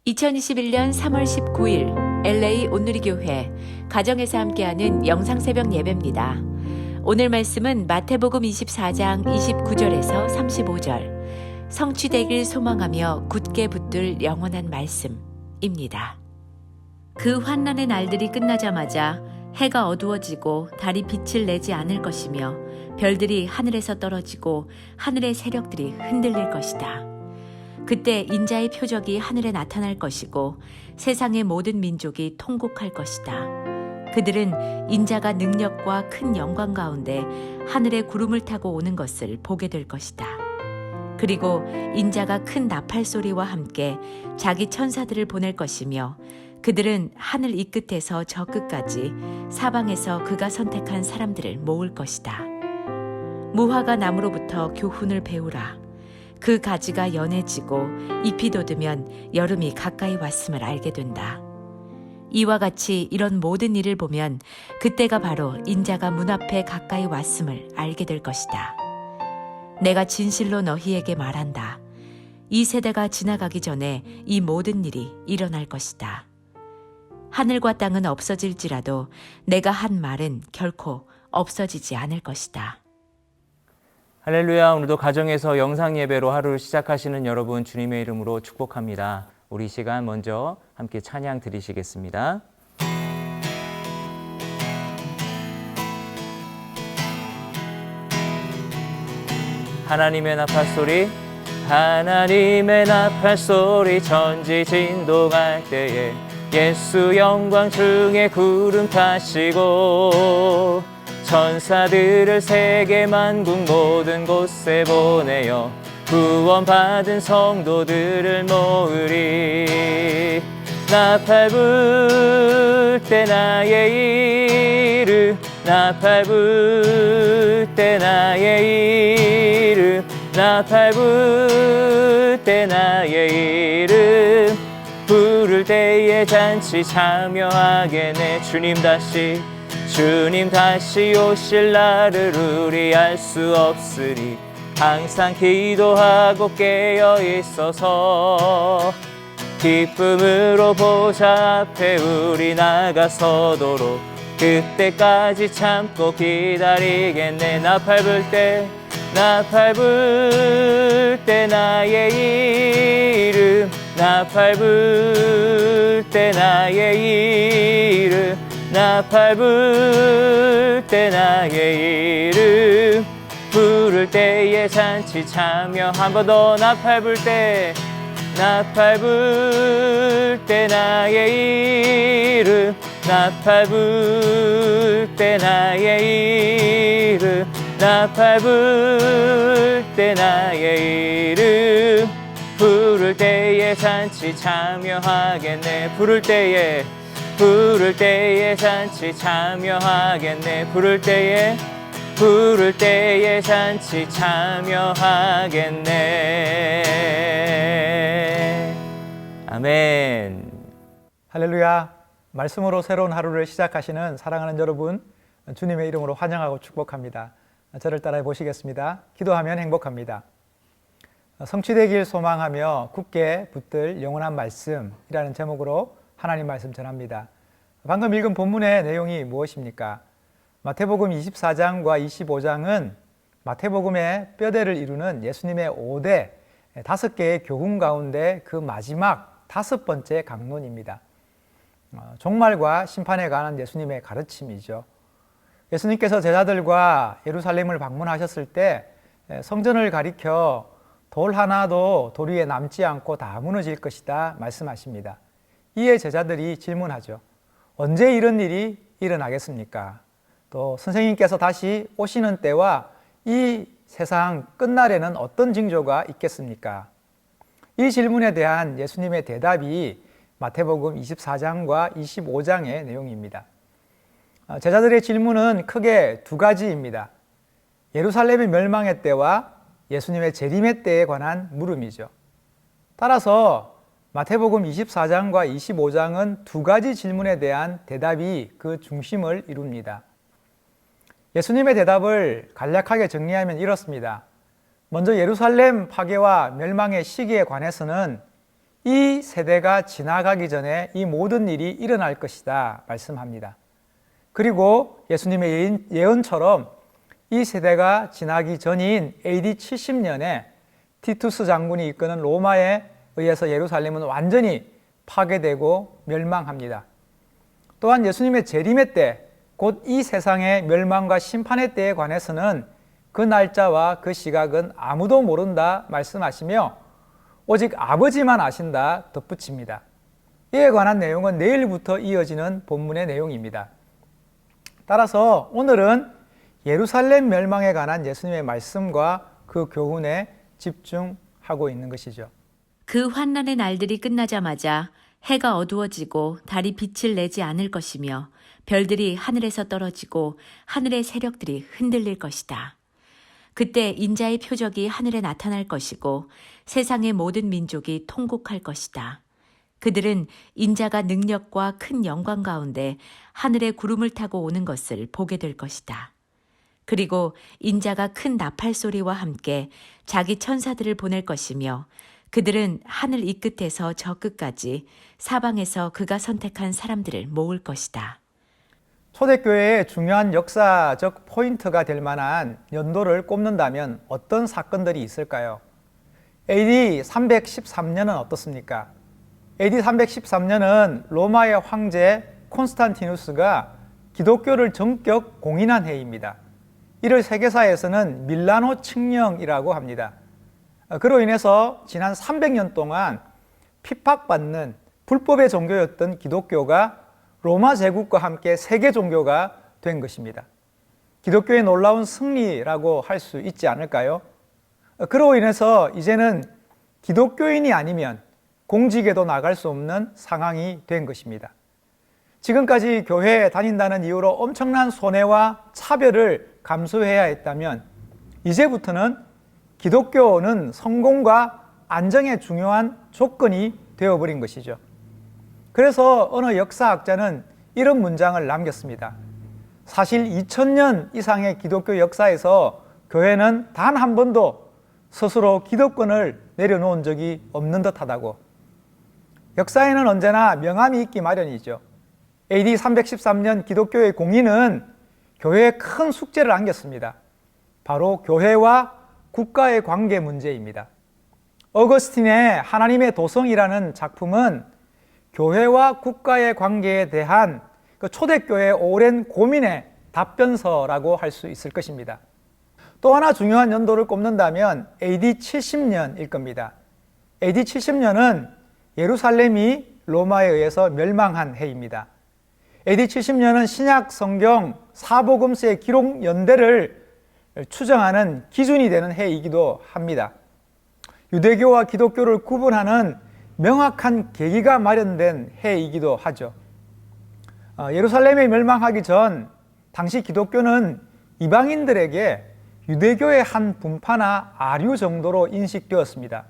2021년 3월 19일 LA 온누리교회 가정에서 함께하는 영상새벽 예배입니다. 오늘 말씀은 마태복음 24장 29절에서 35절, 성취되길 소망하며 굳게 붙들 영원한 말씀입니다. 그 환난의 날들이 끝나자마자 해가 어두워지고 달이 빛을 내지 않을 것이며 별들이 하늘에서 떨어지고 하늘의 세력들이 흔들릴 것이다. 그때 인자의 표적이 하늘에 나타날 것이고 세상의 모든 민족이 통곡할 것이다. 그들은 인자가 능력과 큰 영광 가운데 하늘의 구름을 타고 오는 것을 보게 될 것이다. 그리고 인자가 큰 나팔 소리와 함께 자기 천사들을 보낼 것이며 그들은 하늘 이 끝에서 저 끝까지 사방에서 그가 선택한 사람들을 모을 것이다. 무화과 나무로부터 교훈을 배우라. 그 가지가 연해지고 잎이 돋으면 여름이 가까이 왔음을 알게 된다. 이와 같이 이런 모든 일을 보면 그때가 바로 인자가 문 앞에 가까이 왔음을 알게 될 것이다. 내가 진실로 너희에게 말한다. 이 세대가 지나가기 전에 이 모든 일이 일어날 것이다. 하늘과 땅은 없어질지라도 내가 한 말은 결코 없어지지 않을 것이다. 할렐루야. 오늘도 가정에서 영상 예배로 하루를 시작하시는 여러분 주님의 이름으로 축복합니다. 우리 이 시간 먼저 함께 찬양 드리시겠습니다. 하나님의 나팔소리, 하나님의 나팔소리, 천지 진동할 때에 예수 영광 중에 구름 타시고 천사들을 세계 만국 모든 곳에 보내어 구원받은 성도들을 모으리. 나팔 불 때 나의 이름, 나팔 불 때 나의 이름, 나팔 불 때 나의 이름, 부를 때에 잔치 참여하겠네. 주님 다시 오실 날을 우리 알 수 없으리. 항상 기도하고 깨어 있어서 기쁨으로 보좌 앞에 우리 나가서도록 그때까지 참고 기다리겠네. 나팔 불 때, 나팔 불 때 나의 이름, 나팔 불 때 나의 이름, 나팔 불 때 나의 이름, 부를 때에 잔치 참여. 한 번 더. 나팔 불 때, 나팔 불 때 나의 이름, 나팔 불 때 나의 이름, 나팔 불 때 나의 이름, 부를 때에 잔치 참여하겠네. 부를 때에, 부를 때에 잔치 참여하겠네. 부를 때에, 부를 때에 잔치 참여하겠네. 아멘. 할렐루야. 말씀으로 새로운 하루를 시작하시는 사랑하는 여러분, 주님의 이름으로 환영하고 축복합니다. 저를 따라해 보시겠습니다. 기도하면 행복합니다. 성취되길 소망하며 굳게 붙들 영원한 말씀이라는 제목으로 하나님 말씀 전합니다. 방금 읽은 본문의 내용이 무엇입니까? 마태복음 24장과 25장은 마태복음의 뼈대를 이루는 예수님의 5대 5개의 교훈 가운데 그 마지막 5번째 강론입니다. 종말과 심판에 관한 예수님의 가르침이죠. 예수님께서 제자들과 예루살렘을 방문하셨을 때 성전을 가리켜 돌 하나도 돌 위에 남지 않고 다 무너질 것이다 말씀하십니다. 이에 제자들이 질문하죠. 언제 이런 일이 일어나겠습니까? 또 선생님께서 다시 오시는 때와 이 세상 끝날에는 어떤 징조가 있겠습니까? 이 질문에 대한 예수님의 대답이 마태복음 24장과 25장의 내용입니다. 제자들의 질문은 크게 두 가지입니다. 예루살렘의 멸망의 때와 예수님의 재림의 때에 관한 물음이죠. 따라서 마태복음 24장과 25장은 두 가지 질문에 대한 대답이 그 중심을 이룹니다. 예수님의 대답을 간략하게 정리하면 이렇습니다. 먼저 예루살렘 파괴와 멸망의 시기에 관해서는 이 세대가 지나가기 전에 이 모든 일이 일어날 것이다 말씀합니다. 그리고 예수님의 예언처럼 이 세대가 지나기 전인 AD 70년에 티투스 장군이 이끄는 로마에 의해서 예루살렘은 완전히 파괴되고 멸망합니다. 또한 예수님의 재림의 때, 곧 이 세상의 멸망과 심판의 때에 관해서는 그 날짜와 그 시각은 아무도 모른다 말씀하시며 오직 아버지만 아신다 덧붙입니다. 이에 관한 내용은 내일부터 이어지는 본문의 내용입니다. 따라서 오늘은 예루살렘 멸망에 관한 예수님의 말씀과 그 교훈에 집중하고 있는 것이죠. 그 환난의 날들이 끝나자마자 해가 어두워지고 달이 빛을 내지 않을 것이며 별들이 하늘에서 떨어지고 하늘의 세력들이 흔들릴 것이다. 그때 인자의 표적이 하늘에 나타날 것이고 세상의 모든 민족이 통곡할 것이다. 그들은 인자가 능력과 큰 영광 가운데 하늘의 구름을 타고 오는 것을 보게 될 것이다. 그리고 인자가 큰 나팔 소리와 함께 자기 천사들을 보낼 것이며 그들은 하늘 이 끝에서 저 끝까지 사방에서 그가 선택한 사람들을 모을 것이다. 초대교회의 중요한 역사적 포인트가 될 만한 연도를 꼽는다면 어떤 사건들이 있을까요? AD 313년은 어떻습니까? AD 313년은 로마의 황제 콘스탄티누스가 기독교를 전격 공인한 해입니다. 이를 세계사에서는 밀라노 칙령이라고 합니다. 그로 인해서 지난 300년 동안 핍박받는 불법의 종교였던 기독교가 로마 제국과 함께 세계 종교가 된 것입니다. 기독교의 놀라운 승리라고 할 수 있지 않을까요? 그로 인해서 이제는 기독교인이 아니면 공직에도 나갈 수 없는 상황이 된 것입니다. 지금까지 교회에 다닌다는 이유로 엄청난 손해와 차별을 감수해야 했다면 이제부터는 기독교는 성공과 안정의 중요한 조건이 되어버린 것이죠. 그래서 어느 역사학자는 이런 문장을 남겼습니다. 사실 2000년 이상의 기독교 역사에서 교회는 단 한 번도 스스로 기득권을 내려놓은 적이 없는 듯하다고. 역사에는 언제나 명암이 있기 마련이죠. AD 313년 기독교의 공인은 교회에 큰 숙제를 안겼습니다. 바로 교회와 국가의 관계 문제입니다. 어거스틴의 하나님의 도성이라는 작품은 교회와 국가의 관계에 대한 그 초대교회의 오랜 고민의 답변서라고 할 수 있을 것입니다. 또 하나 중요한 연도를 꼽는다면 AD 70년일 겁니다. AD 70년은 예루살렘이 로마에 의해서 멸망한 해입니다. AD 70년은 신약 성경 사복음서의 기록 연대를 추정하는 기준이 되는 해이기도 합니다. 유대교와 기독교를 구분하는 명확한 계기가 마련된 해이기도 하죠. 예루살렘이 멸망하기 전 당시 기독교는 이방인들에게 유대교의 한 분파나 아류 정도로 인식되었습니다.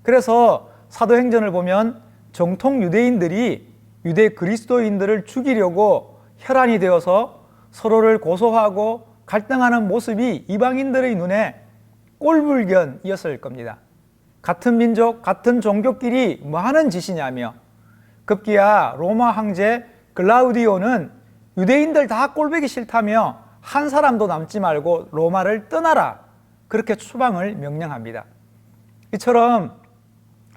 그래서 사도행전을 보면 정통 유대인들이 유대 그리스도인들을 죽이려고 혈안이 되어서 서로를 고소하고 갈등하는 모습이 이방인들의 눈에 꼴불견이었을 겁니다. 같은 민족, 같은 종교끼리 뭐 하는 짓이냐며 급기야 로마 황제 글라우디오는 유대인들 다 꼴보기 싫다며 한 사람도 남지 말고 로마를 떠나라 그렇게 추방을 명령합니다. 이처럼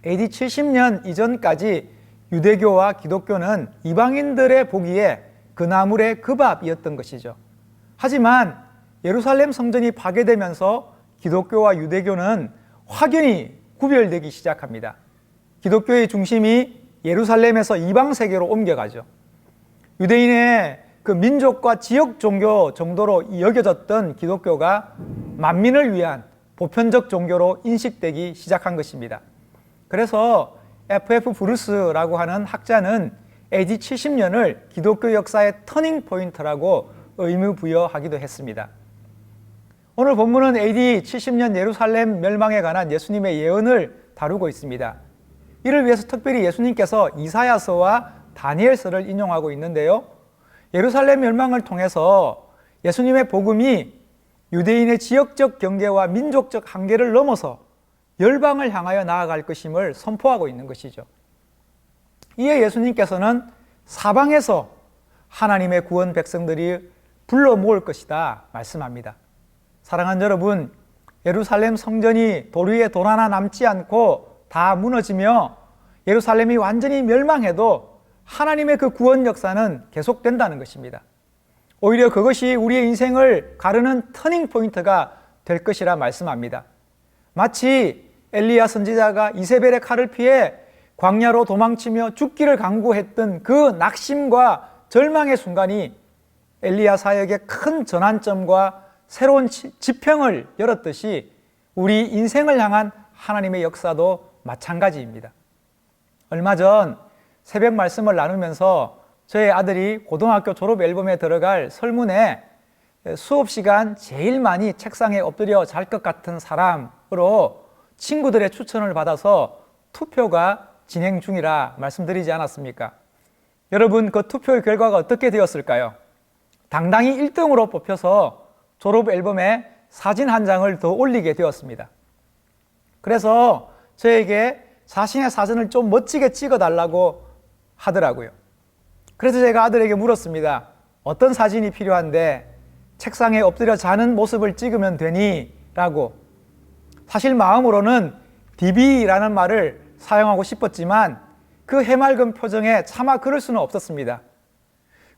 AD 70년 이전까지 유대교와 기독교는 이방인들의 보기에 그나물의 그 밥이었던 것이죠. 하지만 예루살렘 성전이 파괴되면서 기독교와 유대교는 확연히 구별되기 시작합니다. 기독교의 중심이 예루살렘에서 이방 세계로 옮겨가죠. 유대인의 그 민족과 지역 종교 정도로 여겨졌던 기독교가 만민을 위한 보편적 종교로 인식되기 시작한 것입니다. 그래서 F.F. 브루스라고 하는 학자는 AD 70년을 기독교 역사의 터닝 포인트라고 의무부여하기도 했습니다. 오늘 본문은 AD 70년 예루살렘 멸망에 관한 예수님의 예언을 다루고 있습니다. 이를 위해서 특별히 예수님께서 이사야서와 다니엘서를 인용하고 있는데요. 예루살렘 멸망을 통해서 예수님의 복음이 유대인의 지역적 경계와 민족적 한계를 넘어서 열방을 향하여 나아갈 것임을 선포하고 있는 것이죠. 이에 예수님께서는 사방에서 하나님의 구원 백성들이 불러 모을 것이다 말씀합니다. 사랑하는 여러분, 예루살렘 성전이 돌 위에 돌 하나 남지 않고 다 무너지며 예루살렘이 완전히 멸망해도 하나님의 그 구원 역사는 계속된다는 것입니다. 오히려 그것이 우리의 인생을 가르는 터닝 포인트가 될 것이라 말씀합니다. 마치 엘리야 선지자가 이세벨의 칼을 피해 광야로 도망치며 죽기를 강구했던 그 낙심과 절망의 순간이 엘리야 사역의 큰 전환점과 새로운 지평을 열었듯이 우리 인생을 향한 하나님의 역사도 마찬가지입니다. 얼마 전 새벽 말씀을 나누면서 저희 아들이 고등학교 졸업 앨범에 들어갈 설문에 수업 시간 제일 많이 책상에 엎드려 잘 것 같은 사람으로 친구들의 추천을 받아서 투표가 진행 중이라 말씀드리지 않았습니까? 여러분, 그 투표의 결과가 어떻게 되었을까요? 당당히 1등으로 뽑혀서 졸업 앨범에 사진 한 장을 더 올리게 되었습니다. 그래서 저에게 자신의 사진을 좀 멋지게 찍어달라고 하더라고요. 그래서 제가 아들에게 물었습니다. 어떤 사진이 필요한데 책상에 엎드려 자는 모습을 찍으면 되니? 라고. 사실 마음으로는 DB라는 말을 사용하고 싶었지만 그 해맑은 표정에 차마 그럴 수는 없었습니다.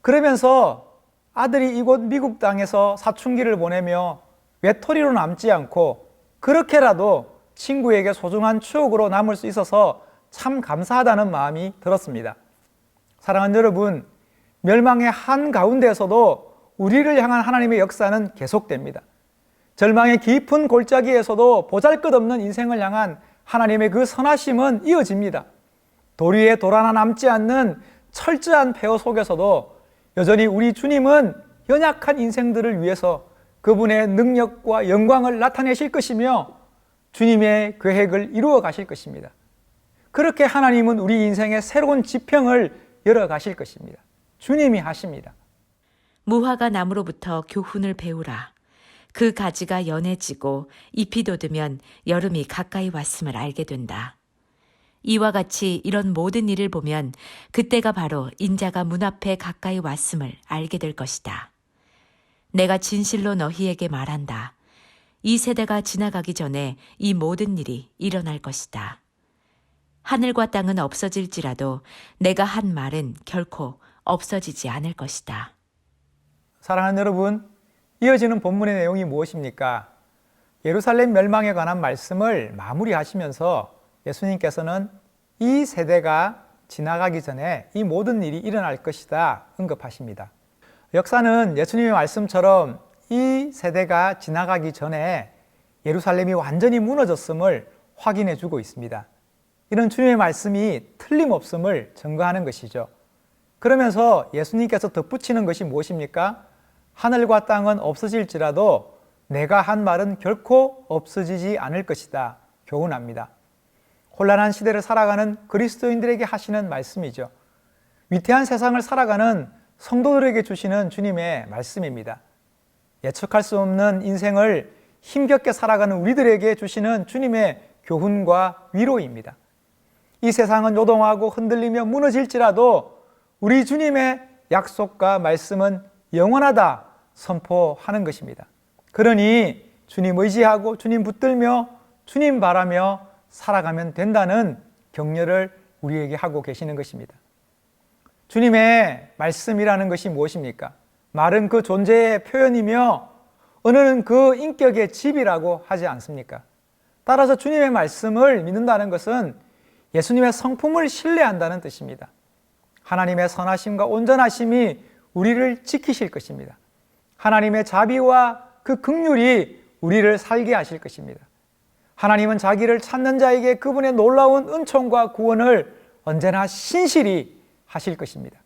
그러면서 아들이 이곳 미국 땅에서 사춘기를 보내며 외톨이로 남지 않고 그렇게라도 친구에게 소중한 추억으로 남을 수 있어서 참 감사하다는 마음이 들었습니다. 사랑하는 여러분, 멸망의 한가운데에서도 우리를 향한 하나님의 역사는 계속됩니다. 절망의 깊은 골짜기에서도 보잘것없는 인생을 향한 하나님의 그 선하심은 이어집니다. 돌 위에 돌 하나 남지 않는 철저한 폐허 속에서도 여전히 우리 주님은 연약한 인생들을 위해서 그분의 능력과 영광을 나타내실 것이며 주님의 계획을 이루어 가실 것입니다. 그렇게 하나님은 우리 인생의 새로운 지평을 열어 가실 것입니다. 주님이 하십니다. 무화과 나무로부터 교훈을 배우라. 그 가지가 연해지고 잎이 돋으면 여름이 가까이 왔음을 알게 된다. 이와 같이 이런 모든 일을 보면 그때가 바로 인자가 문 앞에 가까이 왔음을 알게 될 것이다. 내가 진실로 너희에게 말한다. 이 세대가 지나가기 전에 이 모든 일이 일어날 것이다. 하늘과 땅은 없어질지라도 내가 한 말은 결코 없어지지 않을 것이다. 사랑하는 여러분, 이어지는 본문의 내용이 무엇입니까? 예루살렘 멸망에 관한 말씀을 마무리하시면서 예수님께서는 이 세대가 지나가기 전에 이 모든 일이 일어날 것이다 언급하십니다. 역사는 예수님의 말씀처럼 이 세대가 지나가기 전에 예루살렘이 완전히 무너졌음을 확인해 주고 있습니다. 이런 주님의 말씀이 틀림없음을 증거하는 것이죠. 그러면서 예수님께서 덧붙이는 것이 무엇입니까? 하늘과 땅은 없어질지라도 내가 한 말은 결코 없어지지 않을 것이다 교훈합니다. 혼란한 시대를 살아가는 그리스도인들에게 하시는 말씀이죠. 위태한 세상을 살아가는 성도들에게 주시는 주님의 말씀입니다. 예측할 수 없는 인생을 힘겹게 살아가는 우리들에게 주시는 주님의 교훈과 위로입니다. 이 세상은 요동하고 흔들리며 무너질지라도 우리 주님의 약속과 말씀은 영원하다 선포하는 것입니다. 그러니 주님 의지하고 주님 붙들며 주님 바라며 살아가면 된다는 격려를 우리에게 하고 계시는 것입니다. 주님의 말씀이라는 것이 무엇입니까? 말은 그 존재의 표현이며 언어는 그 인격의 집이라고 하지 않습니까? 따라서 주님의 말씀을 믿는다는 것은 예수님의 성품을 신뢰한다는 뜻입니다. 하나님의 선하심과 온전하심이 우리를 지키실 것입니다. 하나님의 자비와 그 긍휼이 우리를 살게 하실 것입니다. 하나님은 자기를 찾는 자에게 그분의 놀라운 은총과 구원을 언제나 신실히 하실 것입니다.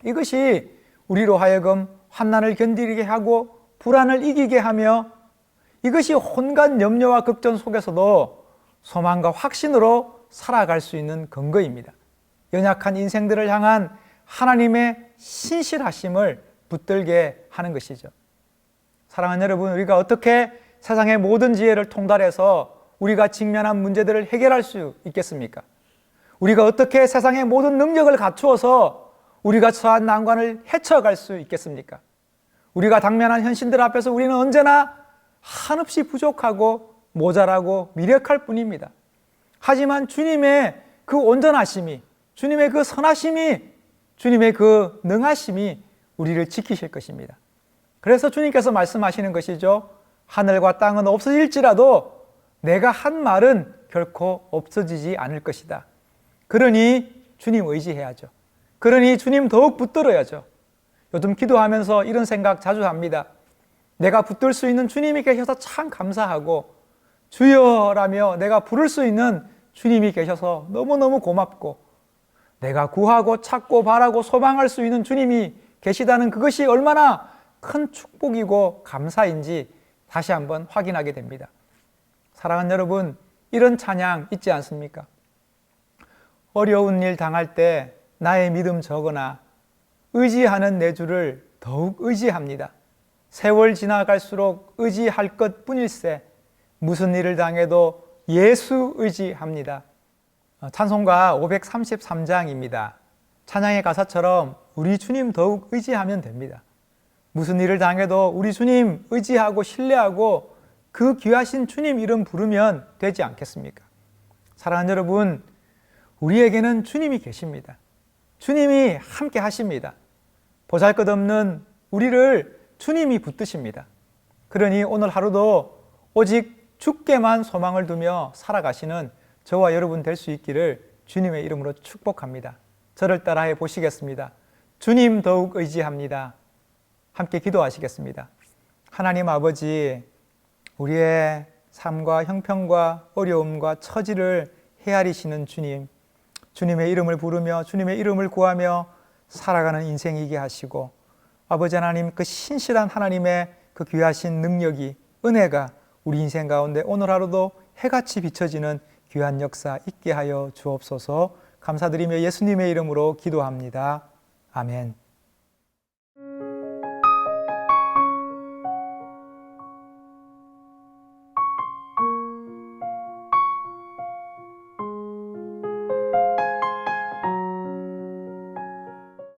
이것이 우리로 하여금 환난을 견디게 하고 불안을 이기게 하며 이것이 온갖 염려와 걱정 속에서도 소망과 확신으로 살아갈 수 있는 근거입니다. 연약한 인생들을 향한 하나님의 신실하심을 붙들게 하는 것이죠. 사랑하는 여러분, 우리가 어떻게 세상의 모든 지혜를 통달해서 우리가 직면한 문제들을 해결할 수 있겠습니까? 우리가 어떻게 세상의 모든 능력을 갖추어서 우리가 처한 난관을 헤쳐갈 수 있겠습니까? 우리가 당면한 현실들 앞에서 우리는 언제나 한없이 부족하고 모자라고 미력할 뿐입니다. 하지만 주님의 그 온전하심이, 주님의 그 선하심이, 주님의 그 능하심이 우리를 지키실 것입니다. 그래서 주님께서 말씀하시는 것이죠. 하늘과 땅은 없어질지라도 내가 한 말은 결코 없어지지 않을 것이다. 그러니 주님 의지해야죠. 그러니 주님 더욱 붙들어야죠. 요즘 기도하면서 이런 생각 자주 합니다. 내가 붙들 수 있는 주님이 계셔서 참 감사하고, 주여라며 내가 부를 수 있는 주님이 계셔서 너무너무 고맙고, 내가 구하고 찾고 바라고 소망할 수 있는 주님이 계시다는 그것이 얼마나 큰 축복이고 감사인지 다시 한번 확인하게 됩니다. 사랑하는 여러분, 이런 찬양 있지 않습니까? 어려운 일 당할 때 나의 믿음 적으나 의지하는 내 주를 더욱 의지합니다. 세월 지나갈수록 의지할 것 뿐일세 무슨 일을 당해도 예수 의지합니다. 찬송가 533장입니다. 찬양의 가사처럼 우리 주님 더욱 의지하면 됩니다. 무슨 일을 당해도 우리 주님 의지하고 신뢰하고 그 귀하신 주님 이름 부르면 되지 않겠습니까? 사랑하는 여러분, 우리에게는 주님이 계십니다. 주님이 함께 하십니다. 보잘것없는 우리를 주님이 붙드십니다. 그러니 오늘 하루도 오직 주께만 소망을 두며 살아가시는 저와 여러분 될 수 있기를 주님의 이름으로 축복합니다. 저를 따라해 보시겠습니다. 주님 더욱 의지합니다. 함께 기도하시겠습니다. 하나님 아버지, 우리의 삶과 형편과 어려움과 처지를 헤아리시는 주님, 주님의 이름을 부르며 주님의 이름을 구하며 살아가는 인생이게 하시고, 아버지 하나님, 그 신실한 하나님의 그 귀하신 능력이, 은혜가 우리 인생 가운데 오늘 하루도 해같이 비춰지는 귀한 역사 있게 하여 주옵소서. 감사드리며 예수님의 이름으로 기도합니다. 아멘.